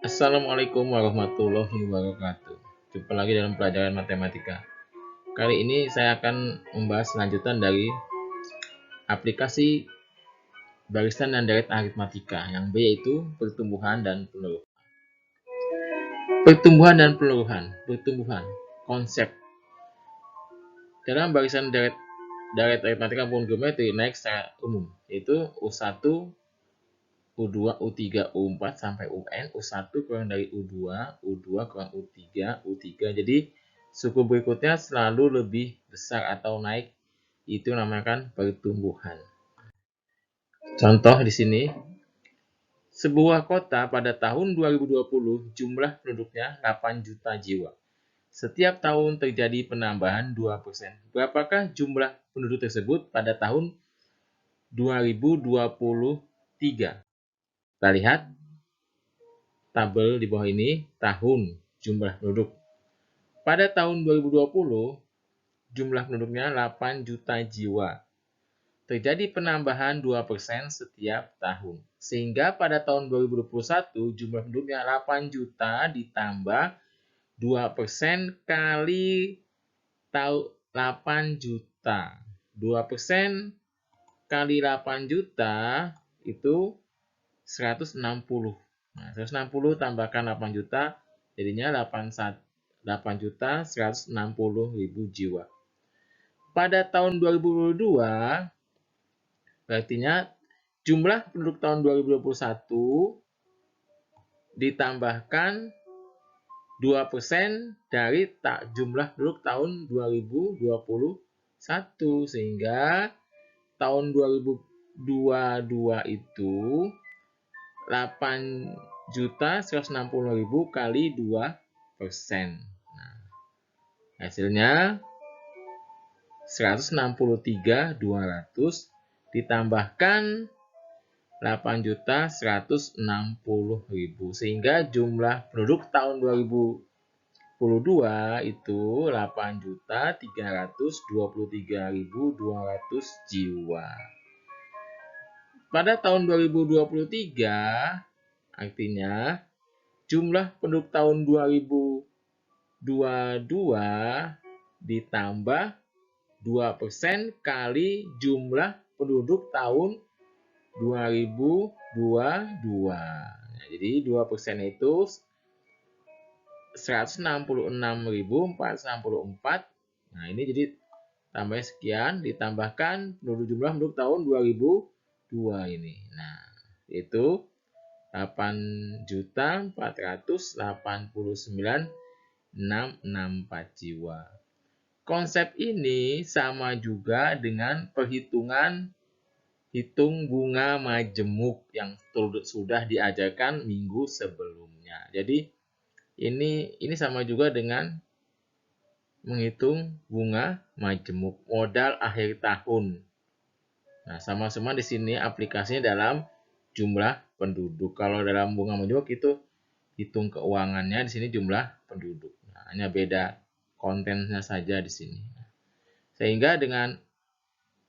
Assalamualaikum warahmatullahi wabarakatuh. Jumpa lagi dalam pelajaran matematika. Kali ini saya akan membahas lanjutan dari aplikasi barisan dan deret aritmatika yang B yaitu pertumbuhan dan peneluruhan. Pertumbuhan dan peneluruhan. Pertumbuhan. Konsep. Dalam barisan deret aritmatika maupun geometri naik secara umum yaitu U1, U2, U3, U4 sampai UN, U1 kurang dari U2, U2 kurang U3, U3. Jadi suku berikutnya selalu lebih besar atau naik, itu namakan pertumbuhan. Contoh di sini, sebuah kota pada tahun 2020 jumlah penduduknya 8 juta jiwa. Setiap tahun terjadi penambahan 2%. Berapakah jumlah penduduk tersebut pada tahun 2023? Kita lihat tabel di bawah ini, tahun jumlah penduduk. Pada tahun 2020, jumlah penduduknya 8 juta jiwa. Terjadi penambahan 2% setiap tahun. Sehingga pada tahun 2021, jumlah penduduknya 8 juta ditambah 2% kali 8 juta. 2% kali 8 juta itu 160. Nah, 160 tambahkan 8 juta, jadinya 8.160.000 jiwa. Pada tahun 2022, artinya jumlah penduduk tahun 2021 ditambahkan 2% dari jumlah penduduk tahun 2021. Sehingga tahun 2022 itu 8.160.000 kali 2%. Nah, hasilnya 163.200 ditambahkan 8.160.000 sehingga jumlah penduduk tahun 2022 itu 8.323.200 jiwa. Pada tahun 2023, artinya jumlah penduduk tahun 2022 ditambah 2% kali jumlah penduduk tahun 2022. Nah, jadi 2% itu 166.464. Nah, ini jadi tambah sekian ditambahkan jumlah penduduk tahun 2002 ini. Nah, itu 8.489.664 jiwa. Konsep ini sama juga dengan perhitungan hitung bunga majemuk yang sudah diajarkan minggu sebelumnya. Jadi ini sama juga dengan menghitung bunga majemuk modal akhir tahun. Nah, sama-sama di sini aplikasinya dalam jumlah penduduk. Kalau dalam bunga majemuk itu hitung keuangannya, di sini jumlah penduduk. Nah, hanya beda kontennya saja di sini. Sehingga dengan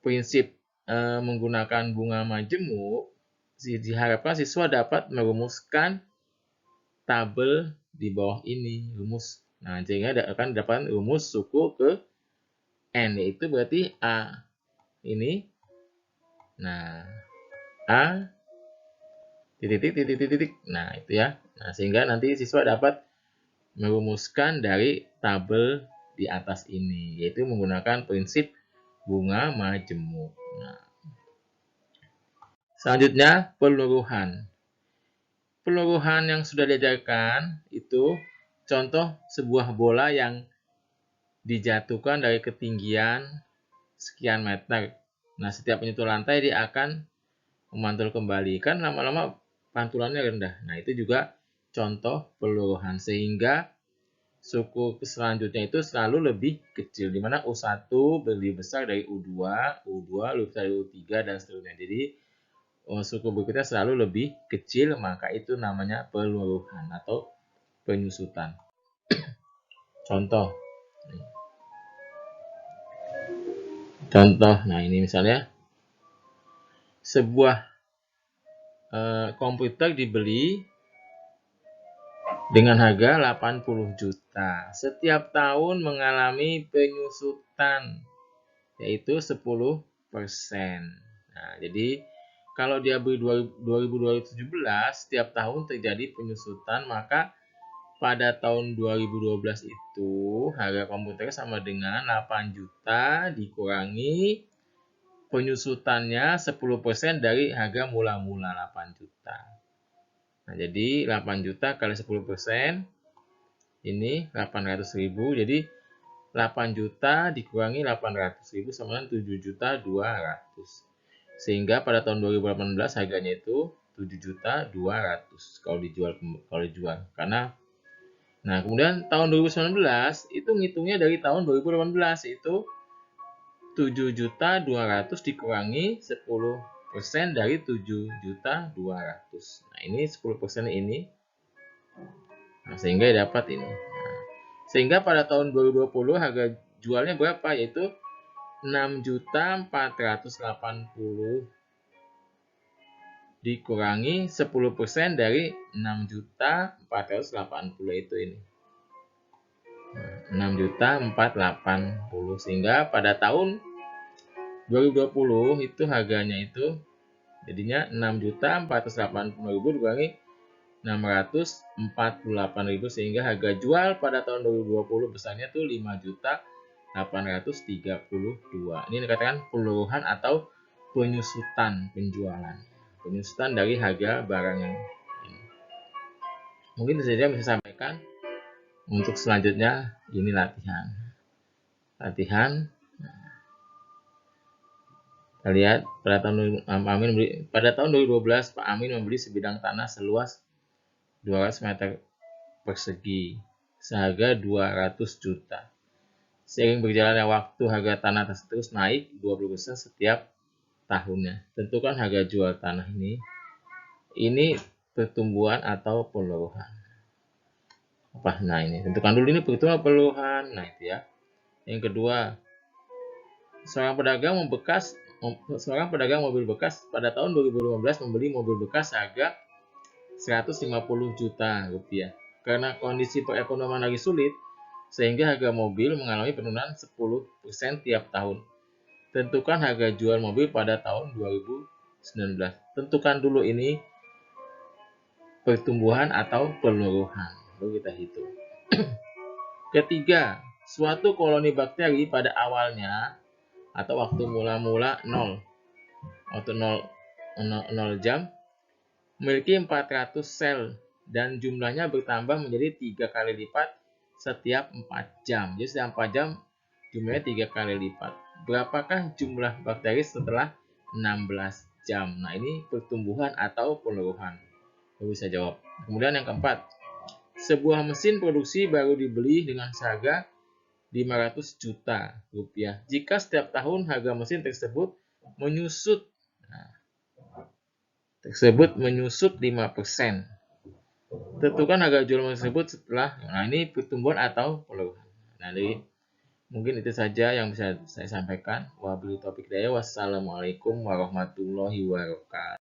prinsip menggunakan bunga majemuk, diharapkan siswa dapat merumuskan tabel di bawah ini, rumus. Nah, sehingga akan dapat rumus suku ke N, yaitu berarti A ini. Nah, A titik. Nah, itu ya. Nah, sehingga nanti siswa dapat merumuskan dari tabel di atas ini, yaitu menggunakan prinsip bunga majemuk. Nah, selanjutnya peluruhan. Peluruhan yang sudah diajarkan itu contoh sebuah bola yang dijatuhkan dari ketinggian sekian meter. Nah, setiap menyentuh lantai dia akan memantul kembali. Kan lama-lama pantulannya rendah. Nah, itu juga contoh peluruhan. Sehingga suku selanjutnya itu selalu lebih kecil. Di mana U1 lebih besar dari U2, U2 lebih besar dari U3, dan seterusnya. Jadi, suku berikutnya selalu lebih kecil, maka itu namanya peluruhan atau penyusutan. Contoh. Nah ini misalnya sebuah komputer dibeli dengan harga 80 juta. Setiap tahun mengalami penyusutan, yaitu 10%. Nah, jadi kalau dia beli 2017, setiap tahun terjadi penyusutan, maka pada tahun 2012 itu harga komputer sama dengan 8 juta dikurangi penyusutannya 10% dari harga mula-mula 8 juta. Nah, jadi 8 juta kali 10% ini 800.000. Jadi 8 juta dikurangi 800.000 sama dengan 7.200.000. Sehingga pada tahun 2018 harganya itu 7.200.000 kalau dijual. Karena nah, kemudian tahun 2019 itu ngitungnya dari tahun 2018, yaitu 7.200.000 dikurangi 10% dari 7.200.000. Nah, ini 10% ini. Nah, sehingga dapat ini. Nah, sehingga pada tahun 2020 harga jualnya berapa? Yaitu 6.480.000 dikurangi 10% dari 6.480.000 itu ini. 6.480.000, sehingga pada tahun 2020 itu harganya itu jadinya 6.480.000 dikurangi 648.000, sehingga harga jual pada tahun 2020 besarnya tuh 5.832. Ini dikatakan peluruhan atau penyusutan penjualan. Penyusutan dari harga barang yang ini. Mungkin itu saja bisa sampaikan. Untuk selanjutnya ini latihan. Kita lihat pada tahun 2012 Pak Amin membeli sebidang tanah seluas 200 meter persegi seharga 200 juta. Seiring berjalannya waktu, harga tanah tersebut terus naik 20% setiap tahunnya. Tentukan harga jual tanah ini. Ini pertumbuhan atau peluruhan. Nah, ini tentukan dulu ini pertumbuhan atau peluruhan. Nah, itu ya. Yang kedua, seorang pedagang mobil bekas pada tahun 2015 membeli mobil bekas harga 150 juta rupiah. Karena kondisi perekonomian lagi sulit, sehingga harga mobil mengalami penurunan 10% tiap tahun. Tentukan harga jual mobil pada tahun 2019. Tentukan dulu ini pertumbuhan atau peluruhan. Lalu kita hitung. Ketiga, suatu koloni bakteri pada awalnya atau waktu mula-mula 0 jam memiliki 400 sel dan jumlahnya bertambah menjadi 3 kali lipat setiap 4 jam. Jadi setiap 4 jam jumlahnya 3 kali lipat. Berapakah jumlah bakteri setelah 16 jam? Nah, ini pertumbuhan atau peluruhan. Kita bisa jawab. Kemudian yang keempat, sebuah mesin produksi baru dibeli dengan seharga 500 juta rupiah. Jika setiap tahun harga mesin tersebut menyusut, 5%. Tentukan harga jual mesin tersebut setelah, ini pertumbuhan atau peluruhan. Nah, jadi mungkin itu saja yang bisa saya sampaikan. Wabillahi taufiq hidayah. Wassalamualaikum warahmatullahi wabarakatuh.